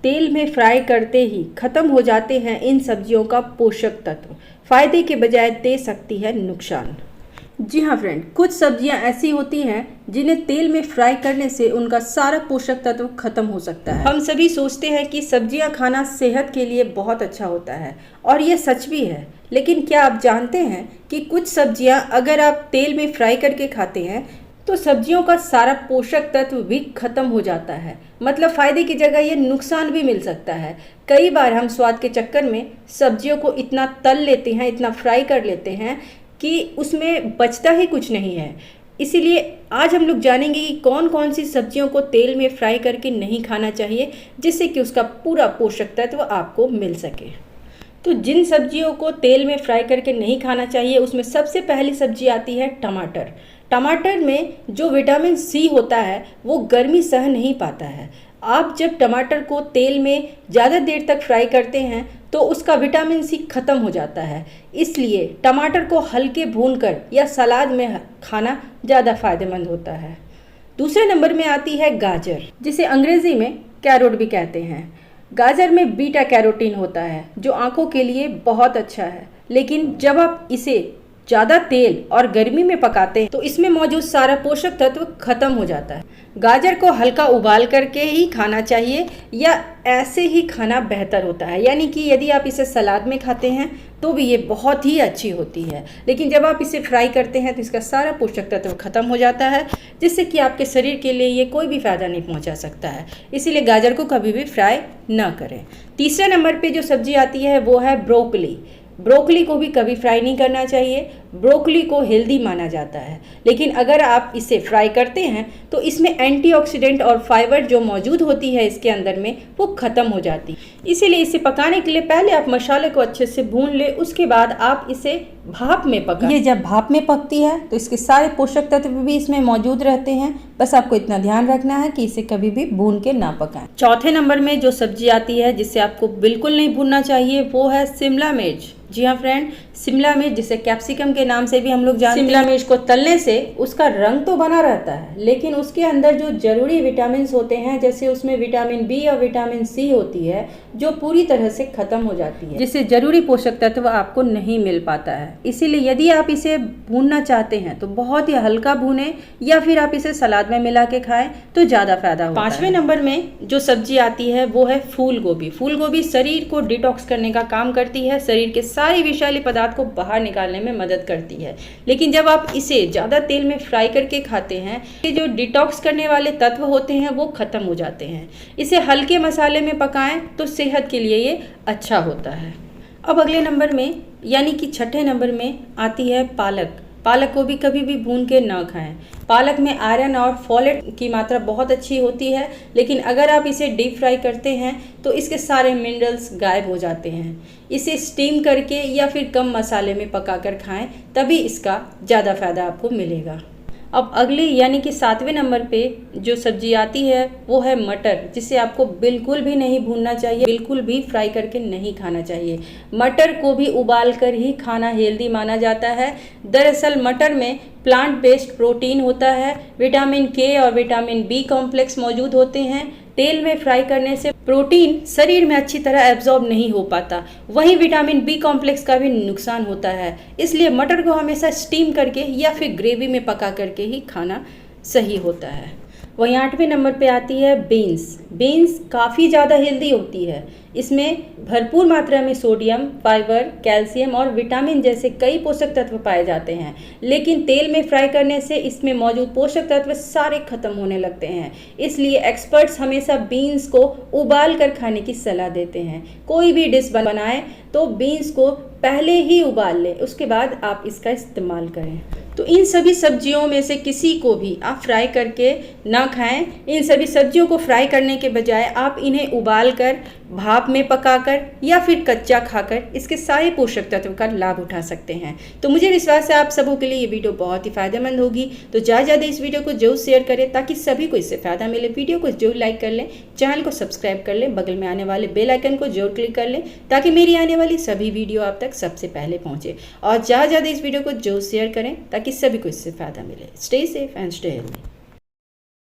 तेल में फ्राई करते ही खत्म हो जाते हैं इन सब्जियों का पोषक तत्व, फायदे के बजाय दे सकती है नुकसान। जी हाँ फ्रेंड, कुछ सब्जियां ऐसी होती हैं जिन्हें तेल में फ्राई करने से उनका सारा पोषक तत्व खत्म हो सकता है। हम सभी सोचते हैं कि सब्जियां खाना सेहत के लिए बहुत अच्छा होता है और ये सच भी है, लेकिन क्या आप जानते हैं कि कुछ सब्जियां अगर आप तेल में फ्राई करके खाते हैं तो सब्जियों का सारा पोषक तत्व भी खत्म हो जाता है। मतलब फायदे की जगह ये नुकसान भी मिल सकता है। कई बार हम स्वाद के चक्कर में सब्जियों को इतना तल लेते हैं, इतना फ्राई कर लेते हैं कि उसमें बचता ही कुछ नहीं है। इसीलिए आज हम लोग जानेंगे कि कौन कौन सी सब्जियों को तेल में फ्राई करके नहीं खाना चाहिए, जिससे कि उसका पूरा पोषक तत्व आपको मिल सके। तो जिन सब्जियों को तेल में फ्राई करके नहीं खाना चाहिए उसमें सबसे पहली सब्जी आती है टमाटर। टमाटर में जो विटामिन सी होता है वो गर्मी सह नहीं पाता है। आप जब टमाटर को तेल में ज़्यादा देर तक फ्राई करते हैं तो उसका विटामिन सी खत्म हो जाता है। इसलिए टमाटर को हल्के भूनकर या सलाद में खाना ज़्यादा फायदेमंद होता है। दूसरे नंबर में आती है गाजर, जिसे अंग्रेज़ी में कैरोट भी कहते हैं। गाजर में बीटा कैरोटीन होता है जो आंखों के लिए बहुत अच्छा है, लेकिन जब आप इसे ज़्यादा तेल और गर्मी में पकाते हैं तो इसमें मौजूद सारा पोषक तत्व खत्म हो जाता है। गाजर को हल्का उबाल करके ही खाना चाहिए या ऐसे ही खाना बेहतर होता है, यानी कि यदि आप इसे सलाद में खाते हैं तो भी ये बहुत ही अच्छी होती है, लेकिन जब आप इसे फ्राई करते हैं तो इसका सारा पोषक तत्व खत्म हो जाता है, जिससे कि आपके शरीर के लिए ये कोई भी फ़ायदा नहीं पहुंचा सकता है। इसीलिए गाजर को कभी भी फ्राई ना करें। तीसरे नंबर पे जो सब्जी आती है वो है ब्रोकली। ब्रोकली को भी कभी फ्राई नहीं करना चाहिए। ब्रोकली को हेल्दी माना जाता है, लेकिन अगर आप इसे फ्राई करते हैं तो इसमें एंटीऑक्सीडेंट और फाइबर जो मौजूद होती है इसके अंदर में वो ख़त्म हो जाती है। इसीलिए इसे पकाने के लिए पहले आप मसाले को अच्छे से भून ले, उसके बाद आप इसे भाप में पकाएं। ये जब भाप में पकती है तो इसके सारे पोषक तत्व भी इसमें मौजूद रहते हैं। बस आपको इतना ध्यान रखना है कि इसे कभी भी भून के ना पकाएं। चौथे नंबर में जो सब्जी आती है जिसे आपको बिल्कुल नहीं भूनना चाहिए वो है शिमला मिर्च। जी हाँ फ्रेंड, शिमला मिर्च जिसे कैप्सिकम के नाम से भी हम लोग जानते हैं। शिमला मिर्च को तलने से उसका रंग तो बना रहता है, लेकिन उसके अंदर जो जरूरी विटामिन होते हैं, जैसे उसमें विटामिन बी और विटामिन सी होती है, जो पूरी तरह से खत्म हो जाती है, जिससे जरूरी पोषक तत्व आपको नहीं मिल पाता है। इसीलिए यदि आप इसे भूनना चाहते हैं तो बहुत ही हल्का भूनें या फिर आप इसे सलाद में मिला के खाएं तो ज़्यादा फायदा होता है। पांचवें नंबर में जो सब्जी आती है वो है फूल गोभी। फूल गोभी शरीर को डिटॉक्स करने का काम करती है, शरीर के सारे विषैले पदार्थ को बाहर निकालने में मदद करती है। लेकिन जब आप इसे ज़्यादा तेल में फ्राई करके खाते हैं, ये जो डिटॉक्स करने वाले तत्व होते हैं वो खत्म हो जाते हैं। इसे हल्के मसाले में पकाएं तो सेहत के लिए ये अच्छा होता है। अब अगले नंबर में यानी कि छठे नंबर में आती है पालक। पालक को भी कभी भी भून के ना खाएं। पालक में आयरन और फोलेट की मात्रा बहुत अच्छी होती है, लेकिन अगर आप इसे डीप फ्राई करते हैं तो इसके सारे मिनरल्स गायब हो जाते हैं। इसे स्टीम करके या फिर कम मसाले में पकाकर खाएं, तभी इसका ज़्यादा फ़ायदा आपको मिलेगा। अब अगले यानी कि सातवें नंबर पे जो सब्जी आती है वो है मटर, जिसे आपको बिल्कुल भी नहीं भूनना चाहिए, बिल्कुल भी फ्राई करके नहीं खाना चाहिए। मटर को भी उबाल कर ही खाना हेल्दी माना जाता है। दरअसल मटर में प्लांट बेस्ड प्रोटीन होता है, विटामिन के और विटामिन बी कॉम्प्लेक्स मौजूद होते हैं। तेल में फ्राई करने से प्रोटीन शरीर में अच्छी तरह एब्जॉर्ब नहीं हो पाता, वहीं विटामिन बी कॉम्प्लेक्स का भी नुकसान होता है। इसलिए मटर को हमेशा स्टीम करके या फिर ग्रेवी में पका करके ही खाना सही होता है। वहीं आठवें नंबर पे आती है बीन्स। बीन्स काफ़ी ज़्यादा हेल्दी होती है। इसमें भरपूर मात्रा में सोडियम, फाइबर, कैल्शियम और विटामिन जैसे कई पोषक तत्व पाए जाते हैं, लेकिन तेल में फ्राई करने से इसमें मौजूद पोषक तत्व सारे खत्म होने लगते हैं। इसलिए एक्सपर्ट्स हमेशा बीन्स को उबाल कर खाने की सलाह देते हैं। कोई भी डिश बनाएं तो बीन्स को पहले ही उबाल लें, उसके बाद आप इसका इस्तेमाल करें। तो इन सभी सब्जियों में से किसी को भी आप फ्राई करके ना खाएं। इन सभी सब्जियों को फ्राई करने के बजाय आप इन्हें उबाल कर, भाप में पकाकर या फिर कच्चा खाकर इसके सारे पोषक तत्व का लाभ उठा सकते हैं। तो मुझे विश्वास है आप सबों के लिए ये वीडियो बहुत ही फायदेमंद होगी। तो ज़्यादा इस वीडियो को जरूर शेयर करें ताकि सभी को इससे फ़ायदा मिले। वीडियो को जरूर लाइक कर लें, चैनल को सब्सक्राइब कर लें, बगल में आने वाले बेल आइकन को जरूर क्लिक कर लें ताकि मेरी आने वाली सभी वीडियो आप तक सबसे पहले पहुँचे। और ज़्यादा इस वीडियो को जरूर शेयर करें ताकि सभी को इससे फ़ायदा मिले। Stay safe and stay healthy.